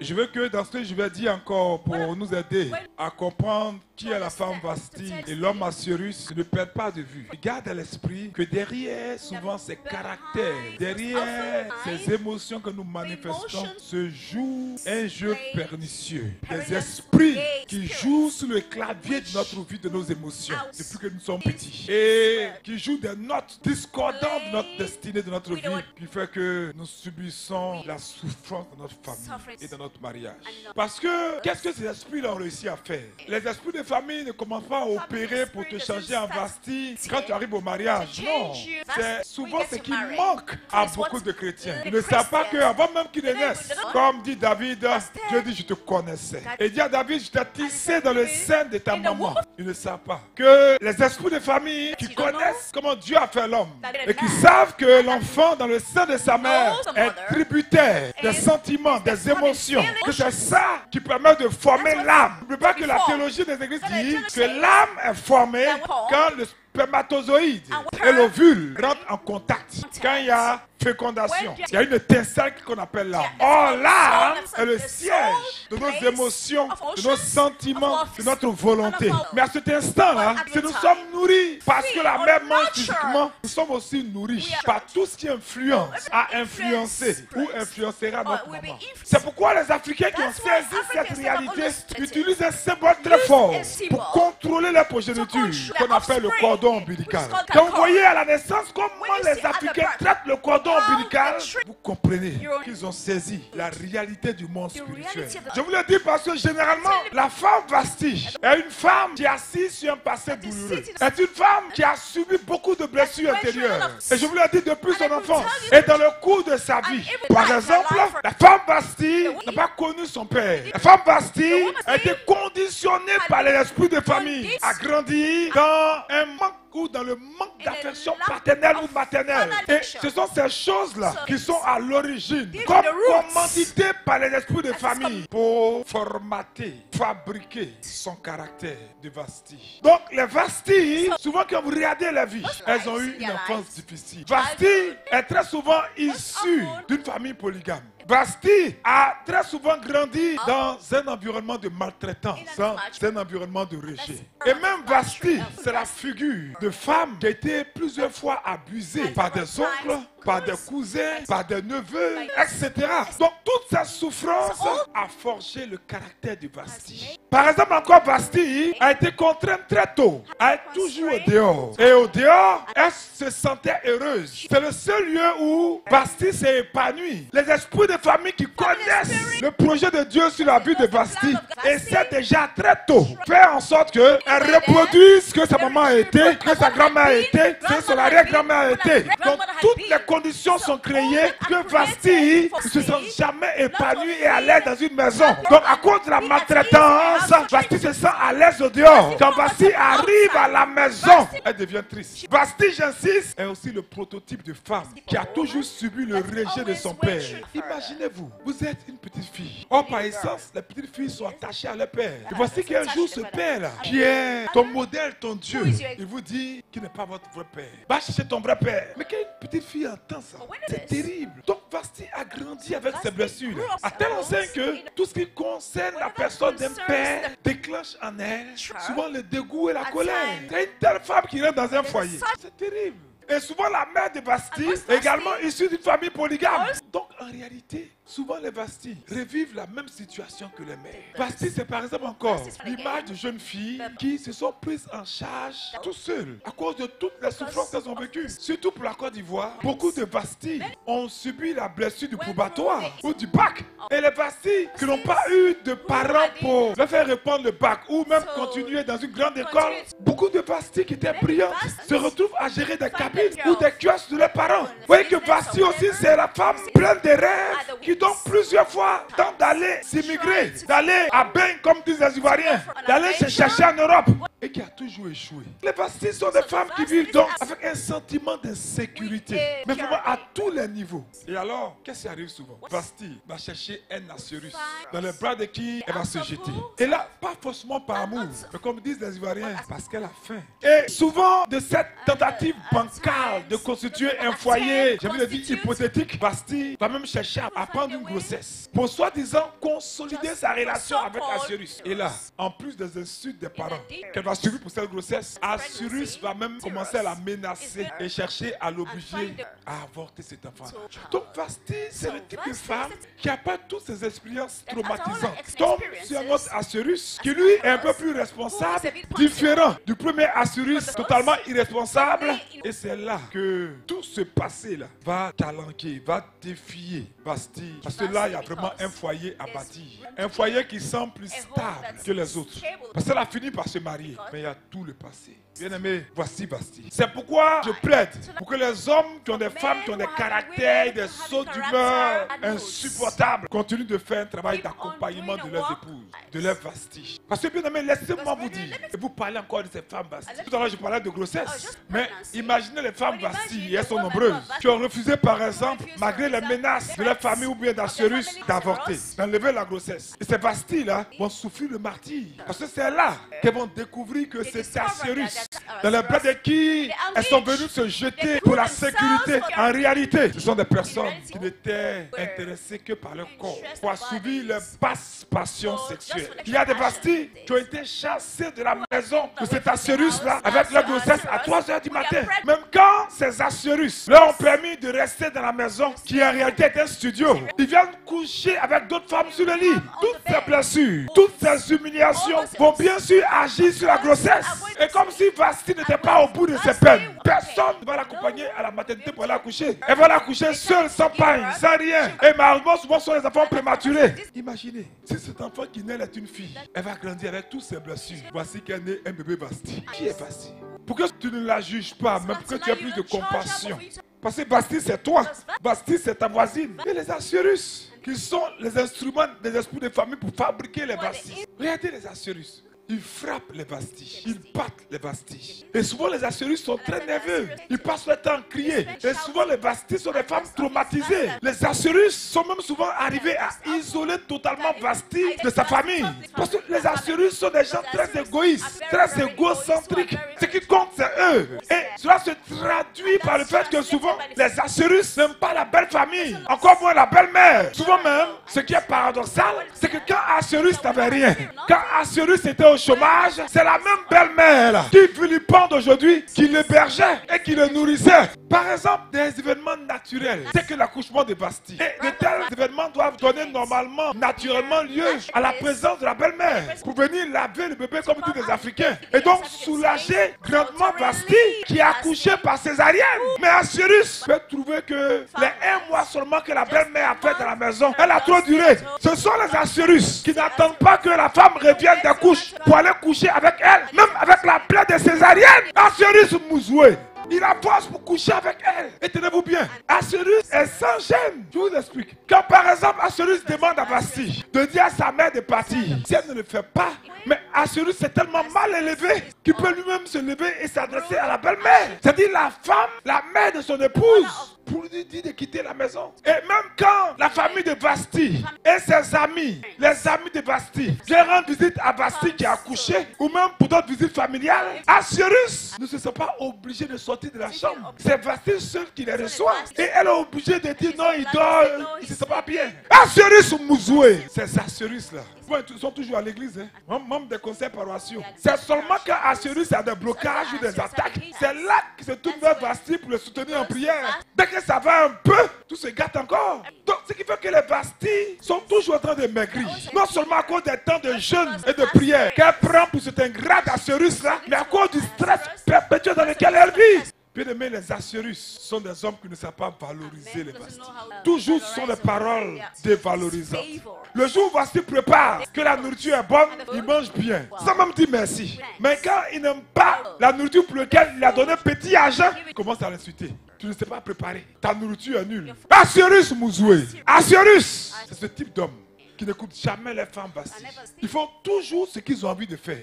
Je veux que dans ce que je vais dire encore pour nous aider à comprendre qui est la femme Vasti et l'homme Assyrus, ne perd pas de vue. Garde à l'esprit que derrière souvent ces caractères, derrière ces émotions que nous manifestons, se joue un jeu pernicieux. Des esprits qui jouent sur le clavier de notre vie, de nos émotions, depuis que nous sommes petits. Et qui jouent des notes discordantes de notre destinée, de notre vie, qui fait que nous subissons la souffrance de notre famille et de notre mariage. Parce que, qu'est-ce que ces esprits-là ont réussi à faire? Les esprits de famille ne commencent pas à opérer pour te changer en Vasti quand tu arrives au mariage. Non. C'est souvent ce qui manque à beaucoup de chrétiens. Ils ne savent pas qu'avant même qu'ils ne naissent, comme dit David, Dieu dit je te connaissais. Et dit à David, je t'ai tissé dans le sein de ta maman. Ils ne savent pas que les esprits de famille qui connaissent comment Dieu a fait l'homme et qui savent que l'enfant dans le sein de sa mère est tributaire des sentiments, des émotions, que c'est ça qui permet de former l'âme. N'oubliez pas que la théologie des églises dit que l'âme est formée quand le spermatozoïde et l'ovule rentrent en contact. Quand il y a fécondation, il y a une étincelle qu'on appelle l'âme. Or, l'âme est le siège de nos émotions, de nos sentiments, de notre volonté. Mais à cet instant-là, si nous sommes nourris parce que la mère mange physiquement, nous sommes aussi nourris par tout ce qui influence, a influencé ou influencera notre maman. C'est pourquoi les Africains qui ont saisi cette réalité utilisent un symbole très fort pour contrôler leur progéniture, qu'on appelle le cordon ombilical. Quand vous voyez à la naissance comment les Africains traitent le cordon ombilical, vous comprenez qu'ils ont saisi la réalité du monde spirituel. Je vous le dis parce que généralement, la femme Vasti est une femme qui est assise sur un passé douloureux. C'est une femme qui a subi beaucoup de blessures intérieures. Et je vous le dis depuis son enfance et dans le cours de sa vie. Par exemple, la femme Vasti n'a pas connu son père. La femme Vasti a été conditionnée par les esprits de famille à grandir dans un manque ou dans le manque d'affection paternelle ou maternelle. Et ce sont ces choses-là qui sont à l'origine, comme commanditées par les esprits de famille pour formater, fabriquer son caractère de Vasti. Donc les Vasti, souvent quand vous regardez la vie, elles ont eu une enfance difficile. Vasti est très souvent issue d'une famille polygame. Vasti a très souvent grandi dans un environnement de maltraitance, dans un environnement de rejet. Et même Vasti, c'est la figure de femme qui a été plusieurs fois abusée par des oncles, par des cousins, par des neveux, etc. Donc toute sa souffrance a forgé le caractère de Vasti. Par exemple, encore Vasti a été contrainte très tôt à être toujours au dehors. Et au dehors, elle se sentait heureuse. C'est le seul lieu où Vasti s'est épanouie. Les esprits de famille qui connaissent le projet de Dieu sur la vie de Vasti essaient déjà très tôt faire en sorte qu'elle reproduise ce que sa maman a été, que sa grand-mère a été, que son arrière-grand-mère a été. Donc toutes les conditions sont créées que Vasti ne se sent jamais épanoui et à l'aise dans une maison. Donc à cause de la maltraitance, Vasti se sent à l'aise au dehors. Quand Vasti arrive à la maison, elle devient triste. Vasti, j'insiste, est aussi le prototype de femme qui a toujours subi le rejet de son père. Imaginez-vous, vous êtes une petite fille. Or par essence, les petites filles sont attachées à leur père. Et voici qu'un jour ce père-là, qui est ton modèle, ton Dieu, il vous dit qu'il n'est pas votre vrai père. Va chercher ton vrai père. Mais quand une petite fille entend ça, c'est terrible. Donc Vasti a grandi avec ses blessures. À tel enseigne que tout ce qui concerne la personne d'un père déclenche en elle souvent le dégoût et la colère. C'est une telle femme qui rentre dans un foyer. C'est terrible. Et souvent la mère de Vasti est également issue d'une famille polygame. Donc en réalité, souvent les Vasti revivent la même situation que les mères. Vasti, c'est par exemple encore l'image de jeunes filles qui se sont prises en charge tout seules à cause de toutes les souffrances qu'elles ont vécues. Surtout pour la Côte d'Ivoire, beaucoup de Vasti ont subi la blessure du probatoire ou du bac. Et les Vasti qui n'ont pas eu de parents pour leur faire répondre le bac ou même continuer dans une grande école, beaucoup de Vasti qui étaient brillantes se retrouvent à gérer des cabines ou des kiosques de leurs parents. Vous voyez que Vasti aussi, c'est la femme pleine de rêves qui donc plusieurs fois tentent d'aller s'immigrer, d'aller à bain comme disent les Ivoiriens, d'aller se chercher en Europe et qui a toujours échoué. Les Vasti sont des femmes qui vivent donc avec un sentiment d'insécurité, mais vraiment à tous les niveaux. Et alors, qu'est-ce qui arrive souvent? Vasti va chercher un Assyrus dans les bras de qui elle va se jeter. Et là, pas forcément par amour, mais comme disent les Ivoiriens, parce qu'elle a faim. Et souvent, de cette tentative bancaire local de constituer un foyer, j'ai vu le dire hypothétique, Vasti va même chercher à prendre une grossesse pour soi-disant consolider sa relation avec Assyrus. Et là, en plus des insultes des parents qu'elle va subir pour cette grossesse, Assyrus va même commencer à la menacer et chercher à l'obliger à avorter cet enfant. Donc Vasti, c'est le type de femme qui n'a pas toutes ces expériences traumatisantes. Tombe sur un autre Assyrus qui lui est un peu plus responsable, différent du premier Assyrus, totalement irresponsable. Et c'est là que tout ce passé-là va talenquer, va défier Vasti. Parce que là, il y a vraiment un foyer à bâtir. Un foyer qui semble plus stable que les autres. Parce qu'elle a fini par se marier. Mais il y a tout le passé. Bien aimé, voici Vasti. C'est pourquoi je plaide pour que les hommes qui ont des femmes, qui ont des caractères, des sauts d'humeur insupportables, continuent de faire un travail d'accompagnement de leurs épouses, de leurs Vasti. Parce que bien aimé, laissez-moi vous dire, et vous parlez encore de ces femmes Vasti. Tout à l'heure, je parlais de grossesse. Mais imaginez les femmes Vasti, et elles sont nombreuses, qui ont refusé par exemple, malgré les menaces de leur famille ou bien d'Assyrus, d'avorter, d'enlever la grossesse. Et ces Vasti là vont souffrir le martyre. Parce que c'est là qu'elles vont découvrir que c'est Assyrus, dans les bras de qui elles sont venues se jeter pour la sécurité. En réalité, ce sont des personnes qui n'étaient intéressées que par leur corps, pour assouvir leurs basses passions sexuelles. Il y a des Vasti qui ont été chassés de la maison de cet Assyrus-là avec leur grossesse à 3 h du matin. Même quand ces Assyrus leur ont permis de rester dans la maison, qui en réalité est un studio, ils viennent coucher avec d'autres femmes sur le lit. Toutes ces blessures, toutes ces humiliations vont bien sûr agir sur la grossesse. Et comme si Vasti n'était pas au bout de ses peines, personne ne va l'accompagner à la maternité pour aller accoucher. Elle va l'accoucher seule, sans pagne, sans rien. Et malheureusement, souvent, ce sont les enfants prématurés. Imaginez, si cet enfant qui naît est une fille, elle va grandir avec toutes ses blessures. Voici qu'elle naît un bébé Vasti. Qui est Vasti? Pourquoi tu ne la juges pas, même pour que tu aies plus de compassion? Parce que Vasti, c'est toi. Vasti, c'est ta voisine. Et les Assyrus, qui sont les instruments des esprits de famille pour fabriquer les Vasti. Regardez les Assyrus. Ils frappent les Vasti, ils battent les Vasti. Et souvent les Assyrus sont très nerveux. Ils passent leur temps à crier. Et souvent les Vasti sont des femmes traumatisées. Les Assyrus sont même souvent arrivés à isoler totalement Vasti de sa famille. Parce que les Assyrus sont des gens très égoïstes, très égocentriques. Ce qui compte, c'est eux. Et cela se traduit par le fait que souvent les Assyrus n'aiment pas la belle famille, encore moins la belle-mère. Souvent même, ce qui est paradoxal, c'est que quand Assyrus n'avait rien, quand Assyrus était au chômage, c'est la même belle-mère qui vilipende aujourd'hui, qui l'hébergeait et qui le nourrissait. Par exemple, des événements naturels, c'est que l'accouchement de Vasti. Et de tels événements doivent donner normalement, naturellement lieu à la présence de la belle-mère pour venir laver le bébé comme tous les Africains. Et donc soulager grandement Vasti qui est accouché par césarienne. Mais Assyrus peut trouver que les 1 mois seulement que la belle-mère a fait dans la maison, elle a trop duré. Ce sont les Assyrus qui n'attendent pas que la femme revienne des couches pour aller coucher avec elle, même avec la plaie de césarienne. Assyrus Mouzoué, il a force pour coucher avec elle. Et tenez-vous bien, Assyrus est sans gêne. Je vous explique. Quand par exemple Assyrus demande à Vasti de dire à sa mère de partir, si elle ne le fait pas, mais Assyrus est tellement mal élevé qu'il peut lui-même se lever et s'adresser à la belle-mère. C'est-à-dire la femme, la mère de son épouse, pour lui dire de quitter la maison. Et même quand la famille de Vasti et ses amis, les amis de Vasti, viennent rendre visite à Vasti qui a accouché, ou même pour d'autres visites familiales, Assyrus ne se sent pas obligé de sortir de la chambre. C'est Vasti seul qui les reçoit. Et elle est obligée de dire non, il dort, il ne se sent pas bien. Assyrus Mouzoué, ces Assyrus là, ils sont toujours à l'église, même des conseils paroissiaux. C'est seulement quand Assyrus a des blocages ou des attaques, c'est là qu'ils se tournent vers Vasti pour le soutenir en prière. Dès que ça va un peu, tout se gâte encore. Donc, ce qui fait que les Vasti sont toujours en train de maigrir. Non seulement à cause des temps de jeûne et de prière qu'elle prend pour cet ingrat d'Assyrus là, mais à cause du stress perpétuel dans lequel elle vit. Bien aimé, les Assyrus sont des hommes qui ne savent pas valoriser les Vasti. Toujours ce sont des paroles dévalorisantes. Le jour où Vasti prépare que la nourriture est bonne, il mange bien, sans même dire merci. Mais quand il n'aime pas la nourriture pour laquelle il a donné petit argent, il commence à l'insulter. Tu ne sais pas préparer, ta nourriture est nulle. Assyrus Mouzoué, Assyrus, c'est ce type d'homme qui n'écoute jamais les femmes Vasti. Ils font toujours ce qu'ils ont envie de faire.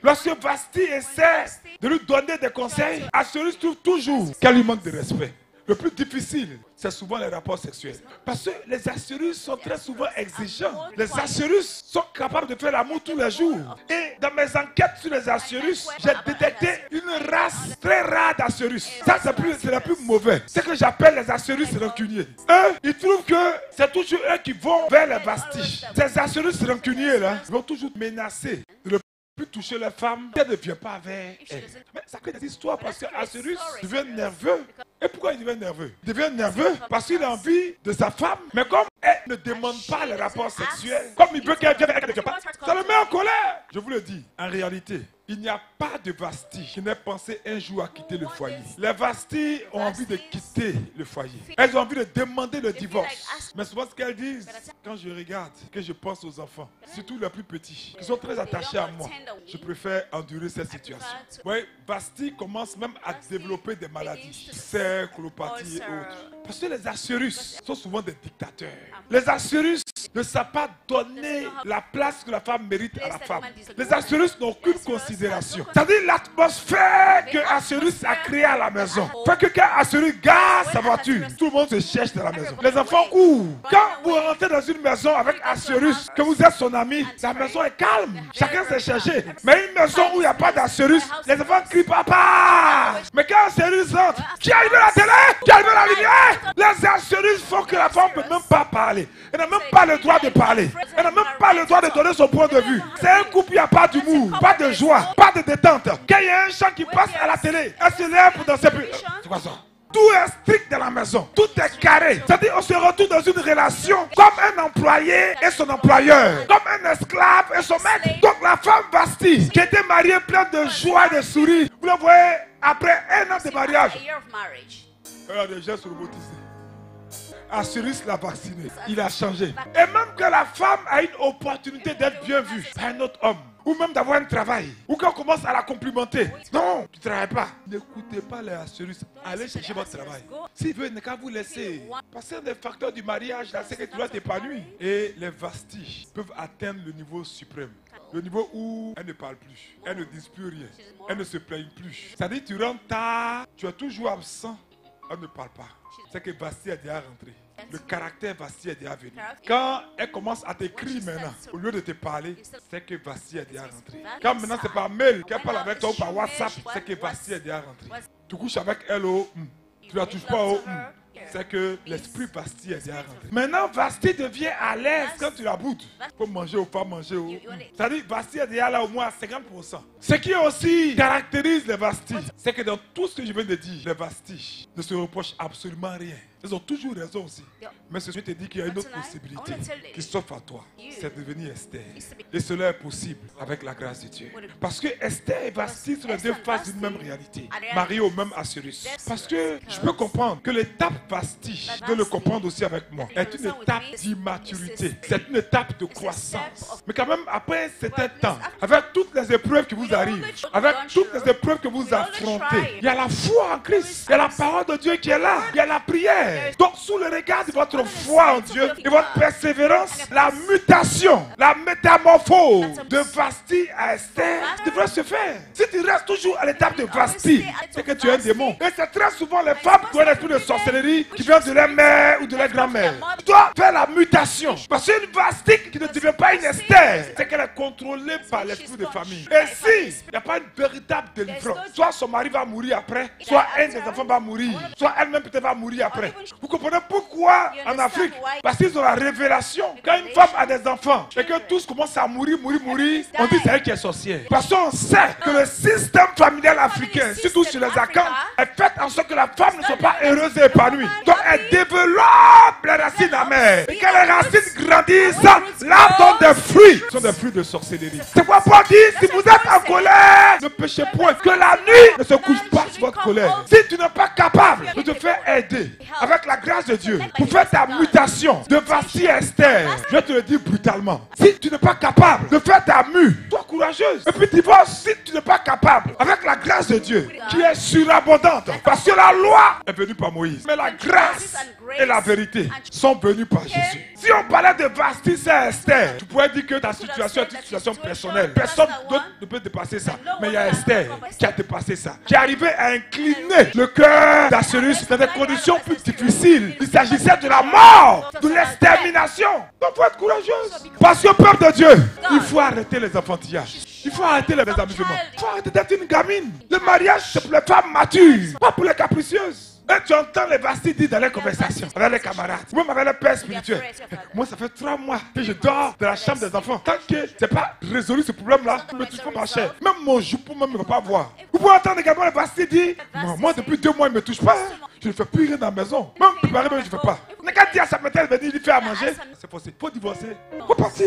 Lorsque Vasti essaie de lui donner des conseils, Assyrus trouve toujours qu'elle lui manque de respect. Le plus difficile, c'est souvent les rapports sexuels. Parce que les Assyrus sont très souvent exigeants. Les Assyrus sont capables de faire l'amour tous les jours. Et dans mes enquêtes sur les Assyrus, j'ai détecté une race très rare d'Assyrus. Ça, c'est la plus mauvaise. C'est ce que j'appelle les Assyrus rancuniers. Eux, ils trouvent que c'est toujours eux qui vont vers les Vastiges. Ces Assyrus rancuniers, là, ils vont toujours menacer de ne plus toucher les femmes. Elle ne vient pas vers elles. Mais ça crée des histoires parce que Assyrus devient nerveux. Et pourquoi il devient nerveux? Il devient nerveux parce qu'il a envie de sa femme, mais comme elle ne demande pas les rapports sexuels, comme il veut qu'elle vienne, elle ne vient pas, ça le met en colère. Je vous le dis, en réalité, il n'y a pas de Vasti qui n'ait pensé un jour à quitter le foyer. Les Vasti ont envie de quitter le foyer. Elles ont envie de demander le divorce. Mais souvent ce qu'elles disent, quand je regarde, que je pense aux enfants, surtout les plus petits, qui sont très attachés à moi, je préfère endurer cette situation. Oui, Vasti commence même à développer des maladies, colopathie et autres. Parce que les Assyrus sont souvent des dictateurs. Les Assyrus ne savent pas donner la place que la femme mérite à la femme. Les Assyrus n'ont aucune considération. C'est-à-dire l'atmosphère que Assyrus a créée à la maison. Fait que quand Assyrus garde sa voiture, tout le monde se cherche dans la maison. Les enfants courent. Quand vous rentrez dans une maison avec Assyrus, que vous êtes son ami, la maison est calme. Chacun s'est cherché. Mais une maison où il n'y a pas d'Assyrus, les enfants crient papa. Mais quand Assyrus rentre, qui a allumé la télé? Qui a allumé la lumière? Les Assyrus font que la femme ne peut même pas parler. Elle n'a même pas le droit de parler. Elle n'a même pas le droit de donner son point de vue. C'est un couple, il n'y a pas d'humour, pas de joie, pas de détente. Quand il y a un chant qui passe à la télé, elle se lève pour danser. C'est quoi ça? Tout est strict dans la maison. Tout est carré. C'est-à-dire qu'on se retrouve dans une relation comme un employé et son employeur. Comme un esclave et son maître. Donc la femme Vasti, qui était mariée pleine de joie et de sourire, vous le voyez, après un an de mariage, elle a des gestes robotisés. Assyrus l'a vacciné. Il a changé. Et même que la femme a une opportunité d'être bien vue par un autre homme. Ou même d'avoir un travail. Ou qu'on commence à la complimenter. Non, tu ne travailles pas. N'écoutez pas les Assyrus. Allez chercher votre travail. S'il veut, il n'est qu'à vous laisser. Parce que les facteurs du mariage, c'est que tu dois t'épanouir. Et les Vastis peuvent atteindre le niveau suprême. Le niveau où elle ne parle plus. Elle ne dit plus rien. Elle ne se plaigne plus. C'est-à-dire tu rentres tard, tu es toujours absent. Elle ne parle pas. C'est que Vasti est déjà rentré. Le caractère Vasti est déjà venu. Quand elle commence à t'écrire maintenant, au lieu de te parler, c'est que Vasti est déjà rentré. Quand maintenant c'est par mail qu'elle parle avec toi ou par WhatsApp, c'est que Vasti est déjà rentré. Tu couches avec elle au tu la touches pas au c'est que l'esprit Vasti est déjà rentré. Maintenant, Vasti devient à l'aise quand tu la boudes. Pour manger ou pas manger. C'est-à-dire, Vasti est déjà là au moins à 50%. Ce qui aussi caractérise les Vasti, c'est que dans tout ce que je viens de dire, les Vasti ne se reprochent absolument rien. Ils ont toujours raison aussi. Mais ce que je te dis qu'il y a une autre possibilité qui s'offre à toi. C'est de devenir Esther. Et cela est possible avec la grâce de Dieu. Parce que Esther et Vasti sont les deux faces d'une même réalité. Mariées au même Assyrus. Parce que je peux comprendre que l'étape Vasti, je dois le comprendre aussi avec moi, est une étape d'immaturité. C'est une étape de croissance. Mais quand même, après un certain temps, avec toutes les épreuves qui vous arrivent, avec toutes les épreuves que vous affrontez, il y a la foi en Christ. Il y a la parole de Dieu qui est là. Il y a la prière. Donc, sous le regard de votre foi en Dieu et votre persévérance, la mutation, la métamorphose de Vasti à Esther devrait se faire. Si tu restes toujours à l'étape de Vasti, c'est que tu es un démon. Et c'est très souvent les femmes qui ont l'esprit de sorcellerie qui viennent de leur mère ou de leur grand-mère. Tu dois faire la mutation. Parce qu'une Vasti qui ne devient pas une Esther, c'est qu'elle est contrôlée par l'esprit de famille. Et si il n'y a pas une véritable délivrance, soit son mari va mourir après, soit un des enfants va mourir, soit elle-même peut-être va mourir après. Vous comprenez pourquoi en Afrique? Parce qu'ils ont la révélation. Quand une femme a des enfants et que tous commencent à mourir, on dit c'est elle qui est sorcière. Parce qu'on sait que le système familial africain, surtout sur les Akans, est fait en sorte que la femme ne soit pas heureuse et épanouie. Donc elle développe les racines amères. Et quand les racines grandissent, là donne des fruits. Ce sont des fruits de sorcellerie. C'est pourquoi Paul dit, si vous êtes en colère, ne péchez point. Que la nuit ne se couche pas sur votre colère. Si tu n'es pas capable de te faire aider avec la grâce de Dieu pour faire ta mutation de Vasti à Esther, je te le dis brutalement. Si tu n'es pas capable de faire ta mue, sois courageuse. Et puis divorce si tu n'es pas capable avec la grâce de Dieu qui est surabondante. Parce que la loi est venue par Moïse. Mais la grâce et la vérité sont venues par Jésus. Si on parlait de Vasti à Esther, tu Tu pourrais dire que ta situation est une situation personnelle. Personne d'autre ne peut dépasser ça. Mais il y a Esther qui a dépassé ça. Qui est arrivé à incliner le cœur d'Assyrus dans des conditions plus difficiles. Il s'agissait de la mort, de l'extermination. Donc il faut être courageuse. Parce que peuple de Dieu, il faut arrêter les enfantillages. Il faut arrêter les amusements. Il faut arrêter d'être une gamine. Le mariage, c'est pour les femmes matures, pas pour les capricieuses. Et tu entends les Basti dire dans les conversations avec les camarades, ou même avec les pères spirituels. Moi, ça fait 3 mois que je dors dans la chambre des enfants. Tant que c'est pas résolu ce problème-là, je me touche pas ma chair. Même mon joupou même ne va pas voir. Vous pouvez entendre également les Basti dire, moi depuis 2 mois, il ne me touche pas. Je ne fais plus rien dans la maison. Même préparer, même je ne fais pas. Mais quand il y a sa maîtresse, elle me dit, il fait à manger. C'est possible. Il faut divorcer. Il faut partir.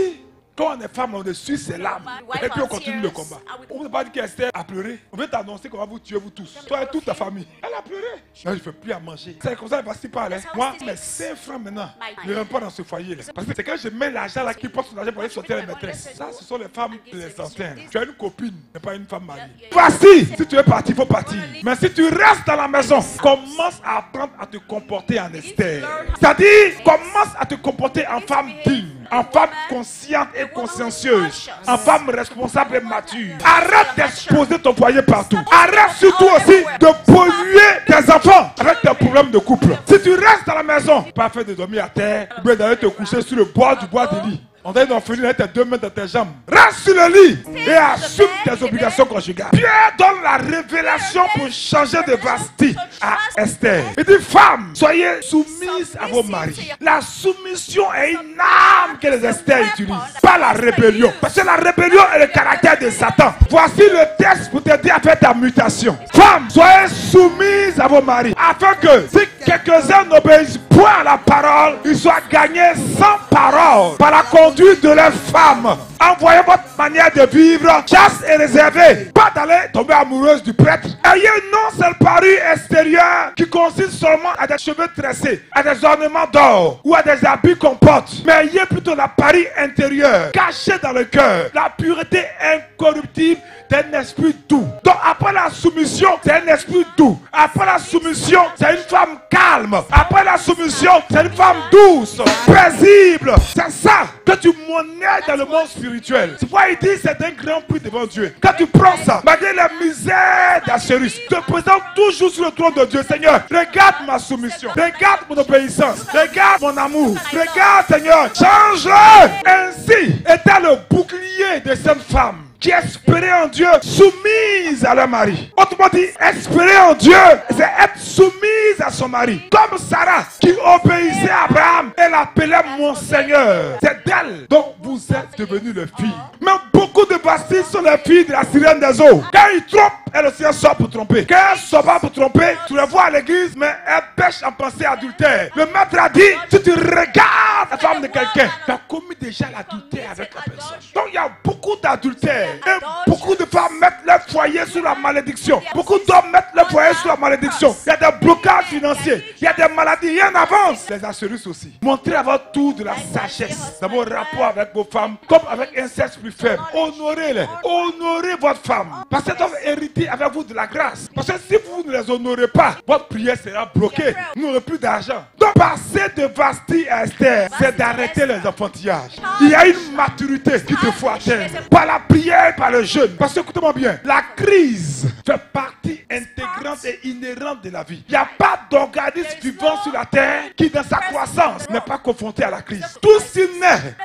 Quand on est femme, on essuie ses larmes. Et puis on continue le combat. On ne veut pas dire qu'Esther a pleuré. On veut t'annoncer qu'on va vous tuer, vous tous. Toi et toute ta famille. Elle a pleuré. Je ne fais plus à manger. C'est comme ça qu'elle va s'y parler. Moi, mes 5 francs maintenant ne rentrent pas dans ce foyer-là. Parce que c'est quand je mets l'argent là qui porte son argent pour aller sortir les maîtresses. Ça, ce sont les femmes les anciennes. Tu as une copine, mais pas une femme mariée. Voici, si tu veux partir, il faut partir. Mais si tu restes dans la maison, commence à apprendre à te comporter en Esther. C'est-à-dire, commence à te comporter en femme digne. En femme consciente et consciencieuse, en femme responsable et mature. Arrête d'exposer ton foyer partout. Arrête surtout aussi de polluer tes enfants avec tes problèmes de couple. Si tu restes dans la maison, pas fait de dormir à terre, ou bien d'aller te coucher sur le bord du bois de lit. On a une orpheline avec tes 2 mains dans tes jambes. Reste sur le lit et assume tes obligations conjugales. Pierre donne la révélation pour changer de Vasti à Esther. Il dit, femmes, soyez soumises à vos maris. La soumission est une arme que les Esther utilisent, pas la rébellion. Parce que la rébellion est le caractère de Satan. Voici le texte pour t'aider à faire ta mutation. Femmes, soyez soumises à vos maris, afin que si quelques-uns n'obéissent point à la parole, ils soient gagnés sans parole par la conduite de leurs femmes. Envoyez votre manière de vivre chaste et réservée, pas d'aller tomber amoureuse du prêtre. Ayez non seul parure extérieure qui consiste seulement à des cheveux tressés, à des ornements d'or ou à des habits qu'on porte, mais ayez plutôt la parure intérieure cachée dans le cœur, la pureté incorruptible d'un esprit doux. Donc après la soumission, c'est un esprit doux. Après la soumission, c'est une femme calme. Après la soumission, c'est une femme douce, paisible. C'est ça que tu monnaies dans le monde spirituel. C'est pourquoi il dit c'est un grand prix devant Dieu. Quand tu prends ça, malgré la misère d'Assyrus, te présente toujours sur le trône de Dieu. Seigneur, regarde ma soumission, regarde mon obéissance, regarde mon amour, regarde Seigneur, change-le. Ainsi était le bouclier de cette femme qui espérait en Dieu, soumise à leur mari. Autrement dit, espérer en Dieu, c'est être soumise à son mari. Comme Sarah, qui obéissait à Abraham, elle appelait mon Seigneur. C'est d'elle dont vous êtes devenus les filles. Mais beaucoup de Bastis sont les filles de la sirène des eaux. Quand ils trompent, elle aussi sort pour tromper. Quand elle sort pas pour tromper, tu les vois à l'église, mais elle pêche en pensée adultère. Le maître a dit, si tu regardes la femme de quelqu'un, tu as commis déjà l'adultère avec la personne. Donc il y a beaucoup d'adultère. Et beaucoup de femmes mettent leur foyer sous la malédiction. Beaucoup d'hommes mettent leur foyer sous la malédiction. Il y a des blocages financiers. Il y a des maladies. Rien n'avance. Les Assyrus aussi. Montrez avant tout de la sagesse dans vos rapports avec vos femmes, comme avec un sexe plus faible. Honorez-les. Honorez votre femme. Parce qu'elles doivent hériter avec vous de la grâce. Parce que si vous ne les honorez pas, votre prière sera bloquée. Vous n'aurez plus d'argent. Donc, passer de Vasti à Esther, c'est d'arrêter les enfantillages. Il y a une maturité qui te faut atteindre. Par la prière, par le jeûne. Parce que écoutez-moi bien, la crise fait partie intégrante et inhérente de la vie. Il n'y a pas d'organisme vivant sur la terre qui dans sa croissance n'est pas confronté à la crise. Tout ce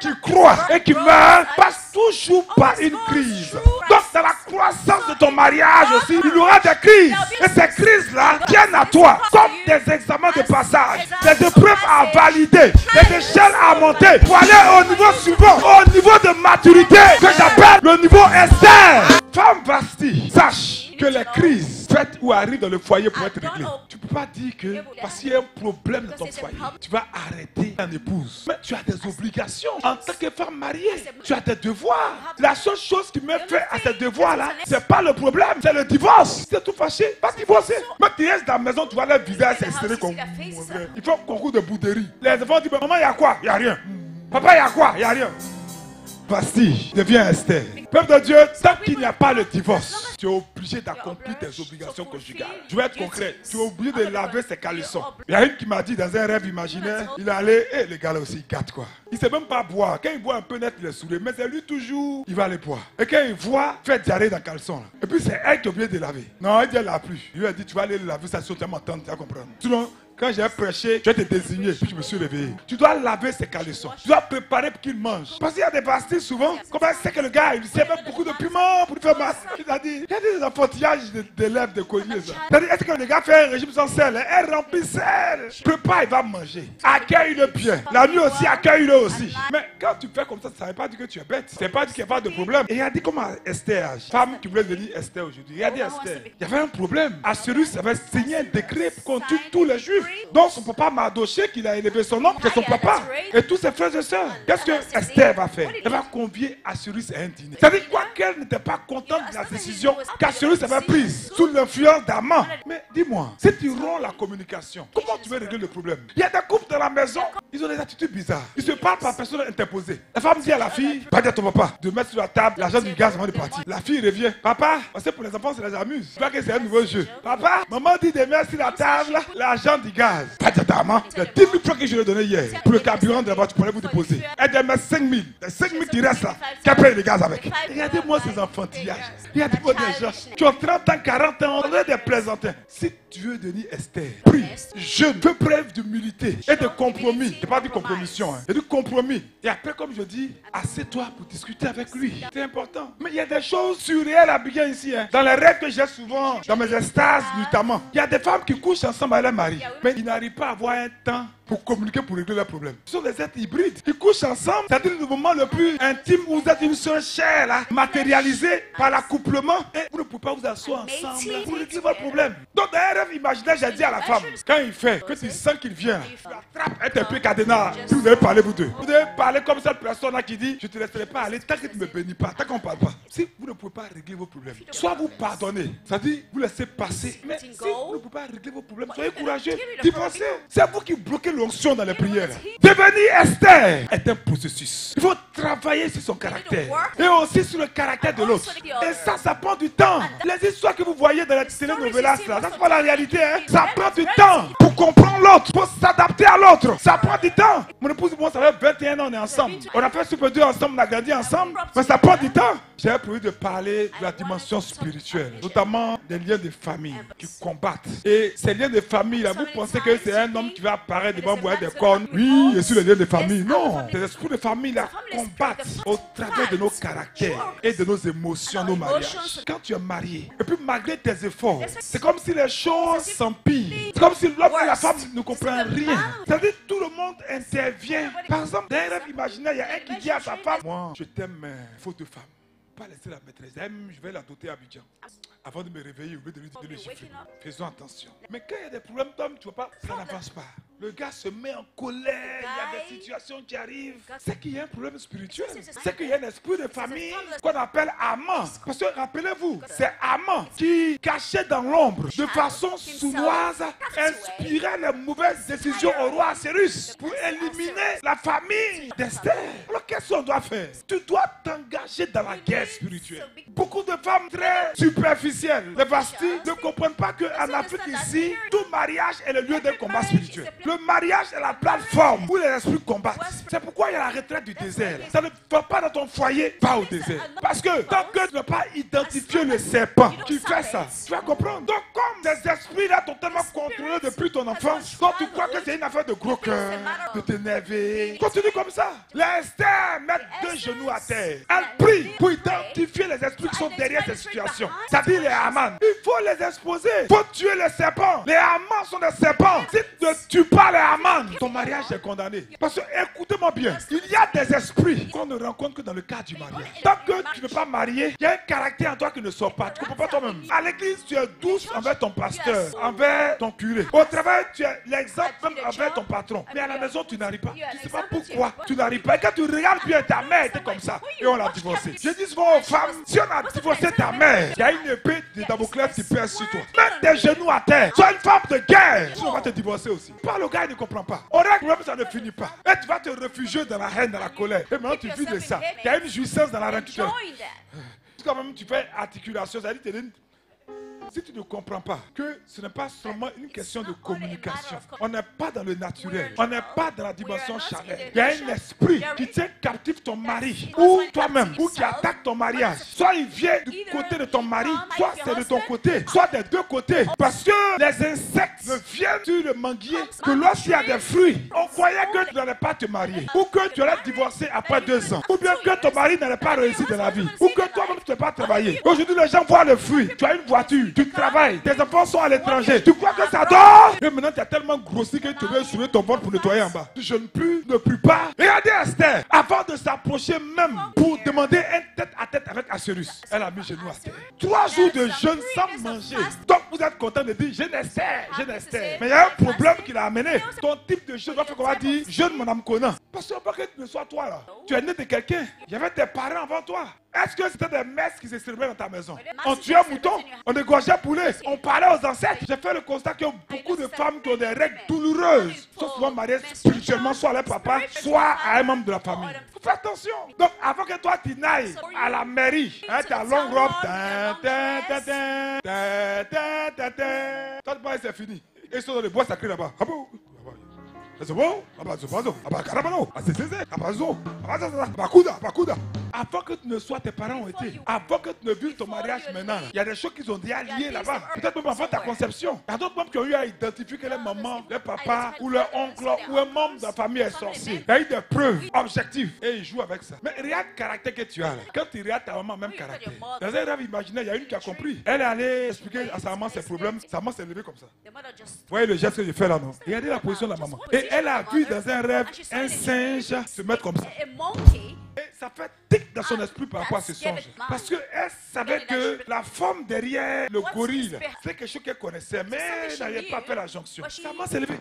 qui croit et qui meurt passe toujours par une crise. Donc dans la croissance de ton mariage aussi, il y aura des crises. Et ces crises-là viennent à toi comme des examens de passage, des épreuves à valider, des échelles à monter pour aller au niveau suivant, au niveau de maturité que j'appelle le niveau Esther. Femme Vasti, sache que les crises faites ou arrivent dans le foyer pour être réglées. Tu ne peux pas dire que parce qu'il y a un problème dans ton foyer, tu vas arrêter ton épouse. Mais tu as des obligations en tant que femme mariée. Tu as des devoirs. La seule chose qui me fait à ces devoirs-là, c'est pas le problème, c'est le divorce. Si tu es tout fâché, va divorcer. Mais tu restes dans la maison, tu vois leur visage s'installer comme il faut un concours de bouderie. Les enfants disent, maman, il y a quoi? Il n'y a rien. Papa, il y a quoi? Il n'y a rien. Vasti devient Esther. Peuple de Dieu, tant qu'il n'y a pas le divorce, tu tu es obligé d'accomplir tes obligations conjugales. Je vais être concret. Tu es obligé de laver ses caleçons. Il y a une qui m'a dit dans un rêve imaginaire, il allait, et les gars là aussi, ils gâtent quoi. Il ne sait même pas boire. Quand il boit un peu net, il est saoulé. Mais c'est lui toujours, il va aller boire. Et quand il voit, il fait diarrhée dans le caleçon. Là. Et puis c'est elle qui est obligée de laver. Non, elle dit elle l'a plus. Il lui a dit, tu vas aller le laver, ça sur tu vas m'entendre, tu vas comprendre. Sinon, quand j'ai prêché, je vais te désigner, puis je me suis réveillé. Tu dois laver ses caleçons. Tu dois préparer pour qu'il mange. Parce qu'il y a des pastilles souvent. Comment c'est que le gars, il sait même beaucoup de piment pour lui faire masser. Il a dit, il y a des enfantillages d'élèves de colliers. C'est-à-dire, est-ce que le gars fait un régime sans sel? Elle remplit sel. Prépare, il va manger. Accueille-le bien. La nuit aussi, accueille-le aussi. Mais quand tu fais comme ça ne veut pas dire que tu es bête. Ça ne veut pas dire qu'il n'y a pas de problème. Et il a dit comment Esther, femme qui voulait devenir Esther aujourd'hui. Il a dit Esther, il y avait un problème. Assyrus avait signé un décret pour qu'on tue tous les Juifs. Donc son papa Mardochée, qu'il a élevé son nom, c'est son papa. Et tous ses frères et sœurs. Qu'est-ce que Esther va faire? Elle va convier Assyrus à un dîner. C'est-à-dire quoi qu'elle n'était pas contente de la décision qu'Assyrus avait prise sous l'influence d'Aman. Mais dis-moi, si tu romps la communication, comment tu veux régler le problème? Il y a des couples dans la maison, ils ont des attitudes bizarres. Ils se parlent par personne interposée. La femme dit à la fille, va dire à ton papa de mettre sur la table l'argent du gaz avant de partir. La fille revient. Papa, parce que pour les enfants, ça les amuse. Tu vois que c'est un nouveau jeu. Papa, maman dit de mettre sur la table l'argent du gaz. Pas de maman. Il y a 10 000 francs que je lui ai donné hier. Pour le carburant de là-bas, tu pourrais vous déposer. Elle te met 5 000. Les 5 000 qui restent là, qu'elle paye le gaz avec. Regardez-moi ces enfantillages. Regardez-moi des gens qui ont 30 ans, 40 ans, on est des plaisantins. Si tu veux devenir Esther, prie, jeûne, fais preuve d'humilité et de compromis. C'est pas de compromission, c'est du compromis. Et après, comme je dis, assieds-toi pour discuter avec lui. C'est important. Mais il y a des choses surréelles à bien ici. Dans les rêves que j'ai souvent, dans mes extases notamment, il y a des femmes qui couchent ensemble avec leur mari. Mais ils n'arrivent pas à avoir un temps pour communiquer, pour régler leurs problèmes. Ce sont des êtres hybrides. Ils couchent ensemble. C'est-à-dire le moment le plus intime où vous êtes une seule chair, là, matérialisée par l'accouplement. Et vous ne pouvez pas vous asseoir ensemble pour régler votre problème. Donc, dans un rêve imaginaire, j'ai dit à la femme, quand il fait, que tu sens qu'il vient, tu l'attrapes, elle te pied cadenas. Si vous devez parler, vous deux. Vous devez parler comme cette personne-là qui dit, je ne te laisserai pas aller tant que tu ne me bénis pas, tant qu'on ne parle pas. Si vous ne pouvez pas régler vos problèmes, soit vous pardonnez, c'est-à-dire vous laissez passer. Mais si vous ne pouvez pas régler vos problèmes, soyez courageux, divorcez. C'est vous qui bloquez l'onction dans les prières. Devenir Esther est un processus. Il faut travailler sur son caractère et aussi sur le caractère de l'autre. Et ça prend du temps. Les histoires que vous voyez dans la télénovelas, là, ça c'est pas la réalité. Hein? Ça prend du temps pour comprendre l'autre, pour s'adapter à l'autre. Ça prend du temps. Mon épouse et moi, ça fait 21 ans, on est ensemble. On a fait Super 2 ensemble, on a grandi ensemble. Mais ça prend du temps. J'ai prévu de parler de la dimension spirituelle, notamment des liens de famille qui combattent. Et ces liens de famille, là, vous pensez que c'est un homme qui va apparaître devant vous avec des cornes? Oui, je suis le lien de famille. Non, ces esprits de famille là combattent au travers de nos caractères et de nos émotions, nos mariages. Quand tu es marié, et puis malgré tes efforts, c'est comme si les choses s'empirent. C'est comme si l'homme et la femme ne comprennent rien. C'est-à-dire que tout le monde intervient. Par exemple, dans un rêve imaginaire, il y a un qui dit à sa femme, moi, je t'aime, mais faute de femme. Pas laisser la maîtresse. Je vais la doter à Abidjan. Avant de me réveiller, au lieu de lui donner le chiffre. Faisons attention. Mais quand il y a des problèmes, Tom, tu vois pas, ça n'avance pas. Le gars se met en colère, il y a des situations qui arrivent. C'est qu'il y a un problème spirituel. C'est qu'il y a un esprit de famille qu'on appelle Aman. Parce que rappelez-vous, c'est Aman qui, caché dans l'ombre, de façon sournoise, inspirait les mauvaises décisions au roi Assyrus pour éliminer la famille d'Esther. Alors qu'est-ce qu'on doit faire? Tu dois t'engager dans la guerre spirituelle. Beaucoup de femmes très superficielles, les vastis, ne comprennent pas qu'en Afrique ici, tout mariage est le lieu d'un combat spirituel. Le mariage est la plateforme où les esprits combattent. C'est pourquoi il y a la retraite du désert. Ça ne va pas dans ton foyer, va au désert. Parce que tant que tu n'as pas identifié le serpent qui fait ça, tu vas comprendre. Donc comme ces esprits-là t'ont tellement contrôlé depuis ton enfance, quand tu crois que c'est une affaire de gros cœur, de t'énerver, continue comme ça. Les Esther mettent deux genoux à terre. Elle prie pour identifier les esprits qui sont derrière ces situations. C'est-à-dire les Aman. Il faut les exposer. Il faut tuer les serpents. Les Aman sont des serpents. Si tu ne tues pas les Aman, ton mariage est condamné. Parce que, écoutez-moi bien, il y a des esprits qu'on ne rencontre que dans le cadre du mariage. Tant que tu ne veux pas marier, il y a un caractère en toi qui ne sort pas. Tu ne comprends pas toi-même. À l'église, tu es douce envers ton pasteur, envers ton curé. Au travail, tu es l'exemple même envers ton patron. Mais à la maison, tu n'arrives pas. Tu ne sais pas pourquoi tu n'arrives pas. Et quand tu regardes bien, ta mère était comme ça. Et on l'a divorcée. Je dis souvent aux femmes, si on a divorcé ta mère, il y a une épée de Damoclès qui pèse sur toi. Mets tes genoux à terre. Sois une femme de guerre. Sinon, on va te divorcer aussi. Pas le gars, il ne comprend pas. On règle même, ça ne finit pas. Et tu vas te réfugier dans la haine, dans la colère. Et maintenant, tu vis de ça. Il y a une jouissance dans la rancune. quand même tu fais articulation, ça veut dire si tu ne comprends pas que ce n'est pas seulement une question de communication, on n'est pas dans le naturel, on n'est pas dans la dimension charnelle. Il y a un esprit qui tient captif ton mari ou toi-même, ou qui attaque ton mariage. Soit il vient du côté de ton mari, soit c'est de ton côté, soit des deux côtés. Parce que les insectes ne viennent sur le manguier que lorsqu'il y a des fruits. On croyait que tu n'allais pas te marier, ou que tu allais divorcer après 2 ans, ou bien que ton mari n'allait pas réussir dans la vie, ou que toi-même tu n'as pas travaillé. Aujourd'hui, les gens voient le fruit. Tu as une voiture, tu travailles, tes enfants sont à l'étranger. Tu crois que ça dort? Et maintenant, tu as tellement grossi que tu veux soulever ton ventre pour nettoyer en bas. Je ne prie pas. Regardez Esther, avant de s'approcher même pour demander un tête-à-tête avec Assuérus, elle a mis genou à terre. 3 jours de jeûne sans manger. Donc vous êtes content de dire jeûne Esther. Mais il y a un problème qui l'a amené. Ton type de jeûne va faire qu'on va dire jeûne mon âme Conan. Parce que pas que tu ne sois toi là. Tu es né de quelqu'un. Il y avait tes parents avant toi. Est-ce que c'était des messes qui se célébraient dans ta maison? On tuait un mouton, on égorgeait poulet, on parlait aux ancêtres. J'ai fait le constat qu'il y a beaucoup de femmes qui ont des règles douloureuses, sont souvent mariées spirituellement, soit à leur papa, soit à un membre de la famille. Fais attention. Donc avant que toi tu n'ailles à la mairie, ta longue robe, toi c'est fini. Et ils sont dans les bois sacrés là-bas. C'est bon? Avant que tu ne sois, tes parents ont été. Avant que tu ne vives ton mariage maintenant, il y a des choses qui sont déjà liées là-bas. Peut-être même avant ta conception. Il y a d'autres membres qui ont eu à identifier que leur maman, leur papa ou leur oncle ou un membre de la famille est sorcier. Il y a eu des preuves objectives et ils jouent avec ça. Mais regarde le caractère que tu as là. Quand tu regardes ta maman, même caractère. Dans un rêve imaginaire, il y a une qui a compris. Elle est allée expliquer à sa maman ses problèmes. Sa maman s'est levée comme ça. Vous voyez le geste que je fais là, non? Regardez la position de la maman. Et elle a vu dans un rêve un singe se mettre comme ça. Et ça fait tic dans son esprit par rapport à ce songe. Parce qu'elle savait que la forme derrière le gorille, c'est quelque chose qu'elle connaissait, mais elle n'avait pas fait la jonction. Sa maman s'est levée.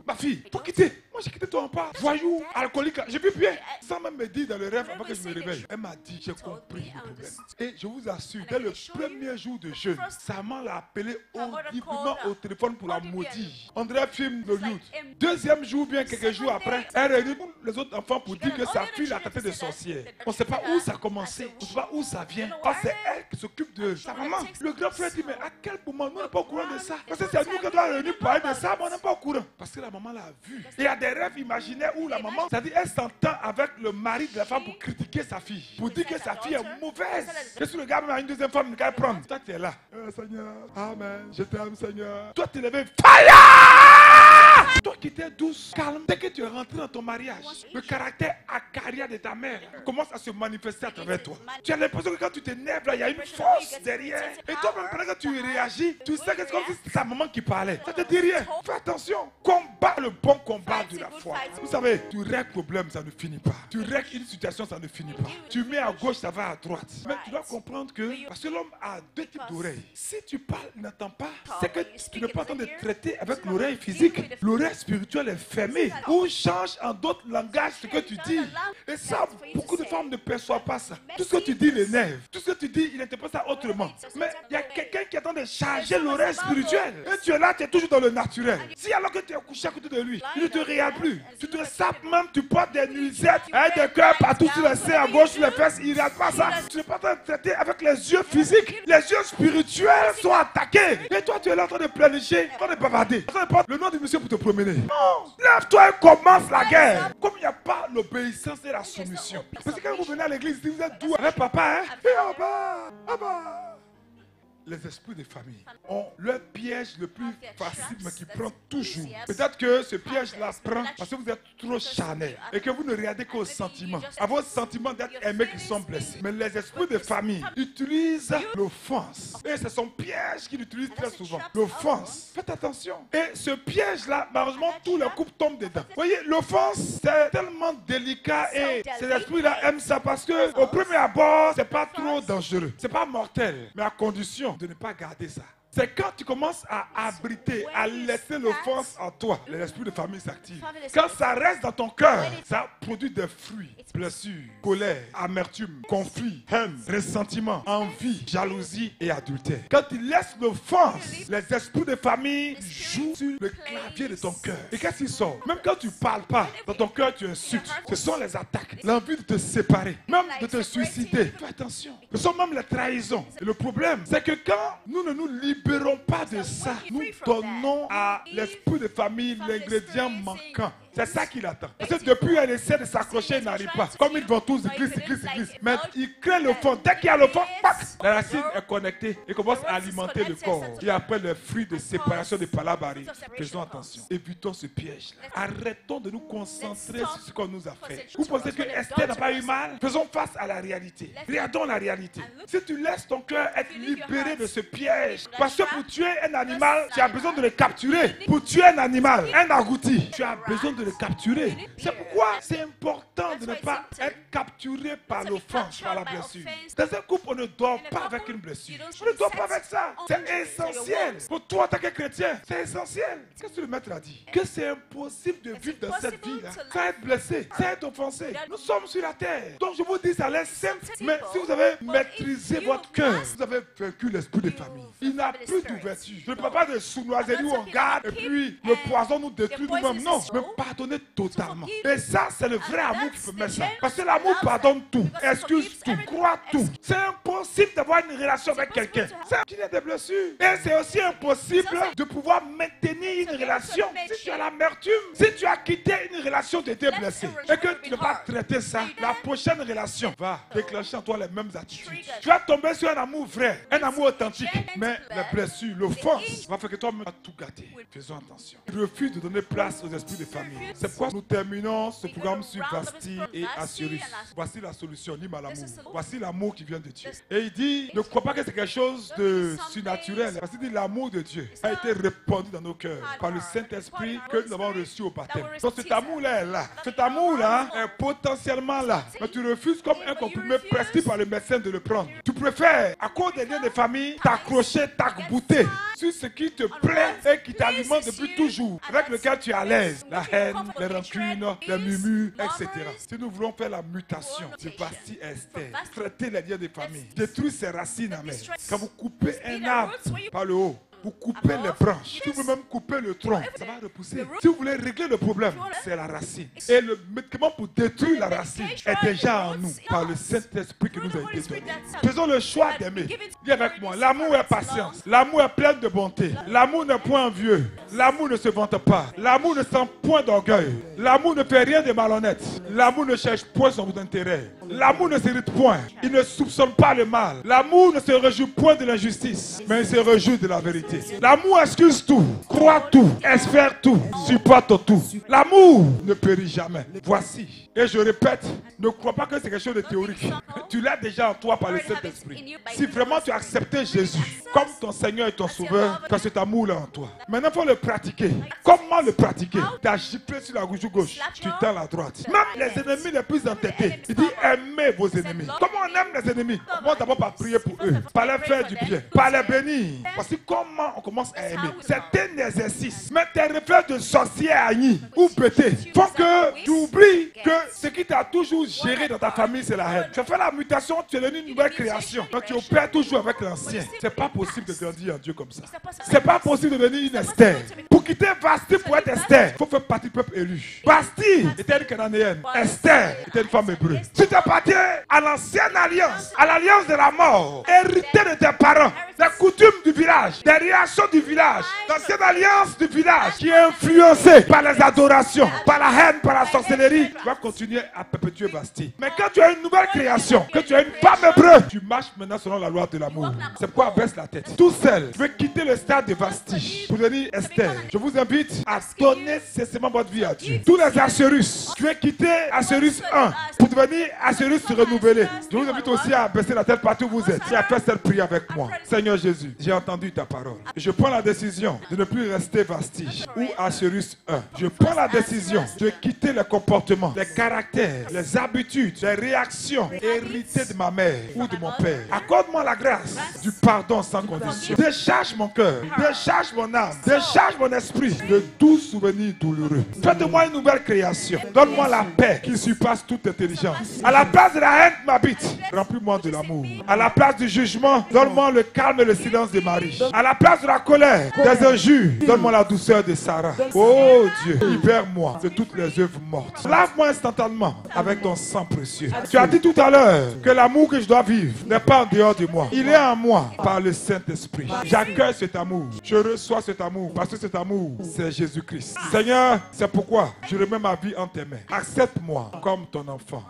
Ma fille, faut quitter. Moi j'ai quitté ton pas. Voyou, alcoolique. J'ai vu bien. Sans même me dire dans le rêve avant que je me réveille. Elle m'a dit, j'ai compris le problème. Et je vous assure, dès le premier jour de jeûne, sa maman l'a appelé audiblement au téléphone pour la maudire. André filme le youth. Deuxième jour, bien quelques jours après, elle réunit les autres enfants pour dire que sa fille l'a traité de sorcière. On ne sait pas où ça a commencé, on ne sait pas où ça vient. Parce que c'est elle qui s'occupe de sa maman. Le grand frère dit, mais à quel moment nous on n'est pas au courant de ça? Parce que c'est nous qui doit réunir pour parler de ça, mais on n'est pas au courant. Parce que la maman l'a vu. Il y a des rêves imaginaires où la maman, c'est-à-dire elle s'entend avec le mari de la femme pour critiquer sa fille. Pour dire que sa fille est mauvaise. Et si le gars a une deuxième femme, il va prendre. Toi tu es là. Seigneur, Amen, je t'aime Seigneur. Toi tu es levé, fire! Toi qui étais douce, calme, dès que tu es rentré dans ton mariage, le caractère acaria de ta mère commence à se manifester à travers toi. Tu as l'impression que quand tu t'énerves, là, il y a une force derrière. Et toi, même pendant que tu réagis, tu sais que c'est comme si c'était ta maman qui parlait. Ça te dit rien. Fais attention. Combat le bon combat de la foi. Vous savez, tu règles problème, ça ne finit pas. Tu règles une situation, ça ne finit pas. Tu mets à gauche, ça va à droite. Mais tu dois comprendre que, parce que l'homme a 2 types d'oreilles. Si tu parles, il n'entend pas, c'est que tu n'es pas en train de traiter avec l'oreille physique. L'oreille spirituelle est fermée. Ou change en d'autres langages ce que tu dis. Et ça, beaucoup de femmes ne perçoivent pas ça. Tout ce que tu dis l'énerve. Tout ce que tu dis, il n'interprète ça autrement. Mais il y a quelqu'un qui attend de charger l'oreille spirituelle. Et tu es là, tu es toujours dans le naturel. Si alors que tu es couché à côté de lui, il ne te regarde plus. Tu te sapes même, tu portes des nuisettes, des cœurs partout sur les seins, à gauche, sur les fesses, il ne regarde pas ça. Tu n'es pas en train de traiter avec les yeux physiques. Les yeux spirituels sont attaqués. Et toi, tu es là en train de planifier, en train de bavarder, en train de prendre le nom du monsieur pour te promener. Non, lève-toi et commence la guerre. Comme il n'y a pas l'obéissance et la soumission. Parce que quand vous venez à l'église, vous êtes doux avec papa, hein? Et les esprits de famille ont leur piège le plus facile, mais qui prend toujours. Peut-être que ce piège-là prend parce que vous êtes trop charnel et que vous ne regardez qu'aux sentiments. À vos sentiments d'être aimés qui sont blessés. Mais les esprits de famille utilisent l'offense. Et c'est son piège qu'ils utilisent très souvent. L'offense. Faites attention. Et ce piège-là, malheureusement, tous les couples tombent dedans. Vous voyez, l'offense, c'est tellement délicat et ces esprits-là aiment ça parce que au premier abord, c'est pas trop dangereux. C'est pas mortel, mais à condition de ne pas garder ça. C'est quand tu commences à abriter, à laisser l'offense en toi, l'esprit de famille s'active. Quand ça reste dans ton cœur, ça produit des fruits, blessures, colère, amertume, conflit, haine, ressentiment, envie, jalousie et adultère. Quand tu laisses l'offense, les esprits de famille jouent sur le clavier de ton cœur. Et qu'est-ce qui sort? Même quand tu ne parles pas, dans ton cœur tu insultes. Ce sont les attaques, l'envie de te séparer, même de te suicider. Fais attention. Ce sont même les trahisons. Et le problème, c'est que quand nous ne nous libérons pas de ça, nous donnons à l'esprit de famille l'ingrédient manquant. C'est ça qu'il attend. Parce que depuis, elle essaie de s'accrocher, il n'arrive pas. Comme ils vont tous, ils glissent. Mais il crée le fond. Dès qu'il y a le fond, la racine est connectée et commence à alimenter le corps. Et après, le fruit de séparation de palabres arrive. Faisons attention. Évitons ce piège-là. Arrêtons de nous concentrer sur ce qu'on nous a fait. Vous pensez que Esther n'a pas eu mal? Faisons face à la réalité. Regardons la réalité. Si tu laisses ton cœur être libéré de ce piège, parce que pour tuer un animal, tu as besoin de le capturer. Pour tuer un animal, un agouti, tu as besoin de le capturer. C'est pourquoi c'est important de ne pas être capturé par l'offense, par la blessure. Dans un couple, on ne dort pas avec une blessure. On ne dort pas avec ça. C'est essentiel. Pour toi, en tant que chrétien, c'est essentiel. Qu'est-ce que le maître a dit? Que c'est impossible de vivre dans cette vie-là sans être blessé, sans être offensé. Nous sommes sur la terre. Donc je vous dis, ça laisse simple. Mais si vous avez maîtrisé votre cœur, vous avez vaincu l'esprit de famille. Il n'a plus d'ouverture. Je ne parle pas de sournoiserie où on garde et puis le poison nous détruit nous-mêmes. Non, je me pardonner totalement. Et ça, c'est le vrai amour qui peut mettre ça. Parce que l'amour pardonne tout, excuse tout, croit tout. C'est impossible d'avoir une relation avec quelqu'un qui a des blessures. Et c'est aussi impossible de pouvoir maintenir une relation si tu as l'amertume, si tu as quitté une relation de tes blessés et que tu ne vas pas traiter ça. La prochaine relation va déclencher en toi les mêmes attitudes. Tu vas tomber sur un amour vrai, un amour authentique. Mais les blessures, l'offense va faire que toi-même vas tout gâter. Faisons attention. Je refuse de donner place aux esprits de famille. C'est pourquoi nous terminons ce programme sur Vasti et Assyrus. Voici la solution, l'hymne à l'amour. Voici l'amour qui vient de Dieu. Et il dit, ne crois pas que c'est quelque chose de surnaturel. Parce qu'il dit, l'amour de Dieu a été répandu dans nos cœurs par le Saint-Esprit que nous avons reçu au baptême. Donc cet amour-là est là. Cet amour-là est potentiellement là. Mais tu refuses comme un comprimé prescrit par le médecin de le prendre. Tu préfères, à cause des liens de famille, t'accrocher, t'arc-bouter sur ce qui te plaît et qui t'alimente depuis toujours, avec lequel tu es à l'aise. La haine, les rancunes, les murmures, etc. Si nous voulons faire la mutation de Vasti et Esther, traiter les liens de famille, détruire ses racines amères, quand vous coupez un arbre par le haut, vous coupez les branches. Si vous voulez même couper le tronc, ça va repousser. Si vous voulez régler le problème, c'est la racine. Et le médicament pour détruire la racine est déjà en nous, par le Saint-Esprit qui nous a été donné. Faisons le choix d'aimer. Dis avec moi, l'amour est patience. L'amour est plein de bonté. L'amour n'est point envieux. L'amour ne se vante pas. L'amour ne sent point d'orgueil. L'amour ne fait rien de malhonnête. L'amour ne cherche point son intérêt. L'amour ne s'irrite point. Il ne soupçonne pas le mal. L'amour ne se réjouit point de l'injustice, mais il se réjouit de la vérité. L'amour excuse tout, croit tout, espère tout, supporte tout. L'amour ne périt jamais. Voici, et je répète, ne crois pas que c'est quelque chose de théorique. Tu l'as déjà en toi par le Saint-Esprit. Si vraiment tu as accepté Jésus comme ton Seigneur et ton Sauveur, tu as cet amour-là en toi. Maintenant, il faut le pratiquer. Comment le pratiquer? Tu as giflé sur la gauche, tu tends la droite. Même les ennemis les plus entêtés, il dit aimez vos ennemis. Comment on aime les ennemis? On commence d'abord par prier pour eux, par leur faire du bien, par les bénir. Voici comment on commence à aimer. C'est un exercice. Mais tes reflets de sorcier agnis ou pété font que tu oublies que ce qui t'a toujours géré dans ta famille, c'est la haine. Tu fais la mutation, tu es devenu une nouvelle création. Donc tu opères toujours avec l'ancien. C'est pas possible de grandir en Dieu comme ça. C'est pas possible de devenir une Esther. Pour quitter Vasti pour être Esther, il faut faire partie du peuple élu. Vasti était une Cananéenne. Esther était une femme hébreu. Si tu appartiens à l'ancienne alliance, à l'alliance de la mort, hérité de tes parents, des coutumes du village, des réactions du village, l'ancienne alliance du village qui est influencée par les adorations, par la haine, par la sorcellerie, tu vas continuer à perpétuer Vasti. Mais quand tu as une nouvelle création, que tu as une femme hébreu, tu marches maintenant selon la loi de l'amour. C'est pourquoi baisse la tête. Tout seul, je veux quitter le stade de Vasti pour devenir Esther. Je vous invite à donner cessément votre vie à Dieu. Tous les Assyrus, tu es quitté Assyrus 1 pour devenir Assyrus renouvelé. Je vous invite aussi à baisser la tête partout où vous êtes et à faire cette prière avec moi. Seigneur Jésus, j'ai entendu ta parole. Je prends la décision de ne plus rester vestige ou Assyrus 1. Je prends la décision de quitter les comportements, les caractères, les habitudes, les réactions héritées de ma mère ou de mon père. Accorde-moi la grâce du pardon sans condition. Décharge mon cœur, décharge mon âme, décharge mon esprit de tout souvenir douloureux. Faites-moi une nouvelle création. Donne-moi la paix qui surpasse toute intelligence. À la place de la haine qui m'habite, remplis-moi de l'amour. À la place du jugement, donne-moi le calme et le silence de Marie. À la place de la colère, des injures, donne-moi la douceur de Sarah. Oh Dieu, libère-moi de toutes les œuvres mortes. Lave-moi instantanément avec ton sang précieux. Tu as dit tout à l'heure que l'amour que je dois vivre n'est pas en dehors de moi. Il est en moi par le Saint-Esprit. J'accueille cet amour. Je reçois cet amour parce que cet amour, c'est Jésus-Christ. Seigneur, c'est pourquoi je remets ma vie en tes mains. Accepte-moi comme ton enfant.